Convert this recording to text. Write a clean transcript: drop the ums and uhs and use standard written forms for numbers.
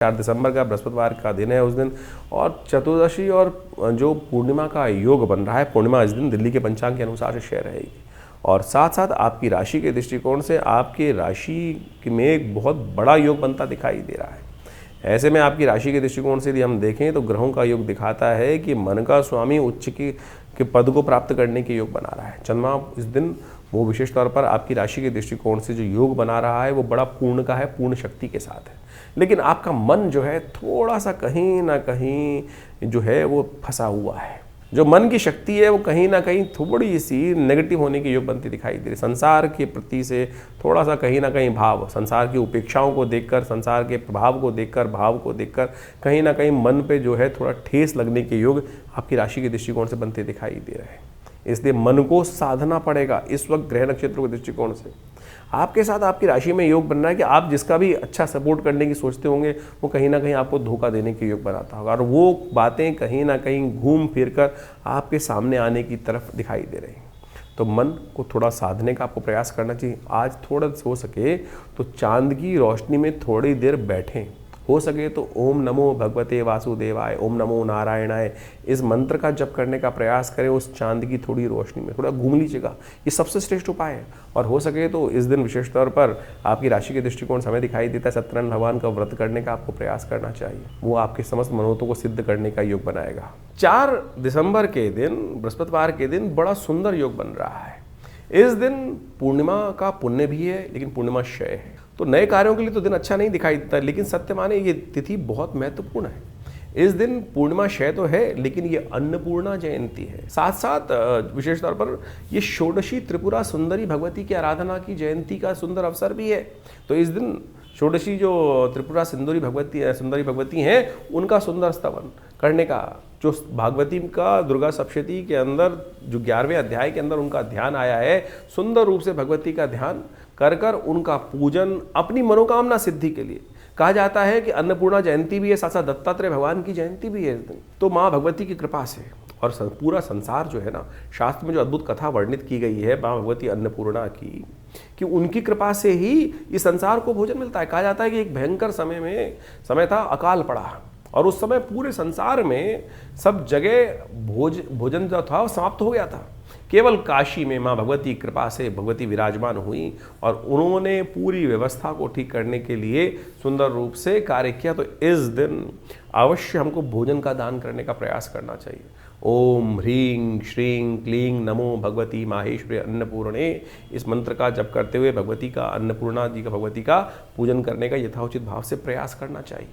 4 दिसंबर का बृहस्पतिवार का दिन है उस दिन, और चतुर्दशी और जो पूर्णिमा का योग बन रहा है, पूर्णिमा इस दिन दिल्ली के पंचांग के अनुसार से शेयर रहेगी। और साथ साथ आपकी राशि के दृष्टिकोण से आपकी राशि में एक बहुत बड़ा योग बनता दिखाई दे रहा है। ऐसे में आपकी राशि के दृष्टिकोण से यदि हम देखें तो ग्रहों का योग दिखाता है कि मन का स्वामी उच्च के पद को प्राप्त करने के योग बना रहा है। चंद्रमा इस दिन वो विशेष तौर पर आपकी राशि के दृष्टिकोण से जो योग बना रहा है वो बड़ा पूर्ण का है, पूर्ण शक्ति के साथ है। लेकिन आपका मन जो है थोड़ा सा कहीं ना कहीं जो है वो फंसा हुआ है। जो मन की शक्ति है वो कहीं ना कहीं थोड़ी सी नेगेटिव होने की योग बनती दिखाई दे रही। संसार के प्रति से थोड़ा सा कहीं ना कहीं भाव, संसार की उपेक्षाओं को देखकर, संसार के प्रभाव को देखकर, भाव को देखकर कहीं ना कहीं मन पे जो है थोड़ा ठेस लगने के योग आपकी राशि के दृष्टिकोण से बनते दिखाई दे रहे हैं। इसलिए मन को साधना पड़ेगा इस वक्त ग्रह नक्षत्रों के दृष्टिकोण से। आपके साथ आपकी राशि में योग बन रहा है कि आप जिसका भी अच्छा सपोर्ट करने की सोचते होंगे वो कहीं ना कहीं आपको धोखा देने के योग बनाता होगा, और वो बातें कहीं ना कहीं घूम फिर कर आपके सामने आने की तरफ दिखाई दे रही हैं। तो मन को थोड़ा साधने का आपको प्रयास करना चाहिए। आज थोड़ा हो सके तो चांद की रोशनी में थोड़ी देर बैठें, हो सके तो ओम नमो भगवते वासुदेवाय, ओम नमो नारायणाय, इस मंत्र का जप करने का प्रयास करें उस चांद की थोड़ी रोशनी में, थोड़ा घूम लीजिएगा। ये सबसे श्रेष्ठ उपाय है। और हो सके तो इस दिन विशेष तौर पर आपकी राशि के दृष्टिकोण समय दिखाई देता है सत्यनारायण भगवान का व्रत करने का आपको प्रयास करना चाहिए। वो आपके समस्त मनोरथों को सिद्ध करने का योग बनाएगा। 4 दिसंबर के दिन, बृहस्पतिवार के दिन, बड़ा सुंदर योग बन रहा है। इस दिन पूर्णिमा का पुण्य भी है, लेकिन पूर्णिमा क्षय है, तो नए कार्यों के लिए तो दिन अच्छा नहीं दिखाई देता। लेकिन सत्य माने ये तिथि बहुत महत्वपूर्ण है। इस दिन पूर्णिमा क्षय तो है, लेकिन ये अन्नपूर्णा जयंती है। साथ साथ विशेष तौर पर ये षोडशी त्रिपुरा सुंदरी भगवती की आराधना की जयंती का सुंदर अवसर भी है। तो इस दिन षोडशी जो त्रिपुरा सुंदरी भगवती हैं उनका सुंदर स्तवन करने का, जो भागवती का दुर्गा सप्तशती के अंदर जो 11वें अध्याय के अंदर उनका ध्यान आया है, सुंदर रूप से भगवती का ध्यान कर उनका पूजन अपनी मनोकामना सिद्धि के लिए। कहा जाता है कि अन्नपूर्णा जयंती भी है, साथ साथ दत्तात्रेय भगवान की जयंती भी है इस दिन। तो माँ भगवती की कृपा से और पूरा संसार जो है ना, शास्त्र में जो अद्भुत कथा वर्णित की गई है माँ भगवती अन्नपूर्णा की, कि उनकी कृपा से ही इस संसार को भोजन मिलता है। कहा जाता है कि एक भयंकर समय था, अकाल पड़ा, और उस समय पूरे संसार में सब जगह भोजन जो था वो समाप्त हो गया था। केवल काशी में माँ भगवती कृपा से भगवती विराजमान हुई और उन्होंने पूरी व्यवस्था को ठीक करने के लिए सुंदर रूप से कार्य किया। तो इस दिन अवश्य हमको भोजन का दान करने का प्रयास करना चाहिए। ओम ह्रीं श्रीं क्लीं नमो भगवती माहेश्वरी अन्नपूर्णे, इस मंत्र का जप करते हुए भगवती का, अन्नपूर्णा जी का, भगवती का पूजन करने का यथाउचित भाव से प्रयास करना चाहिए।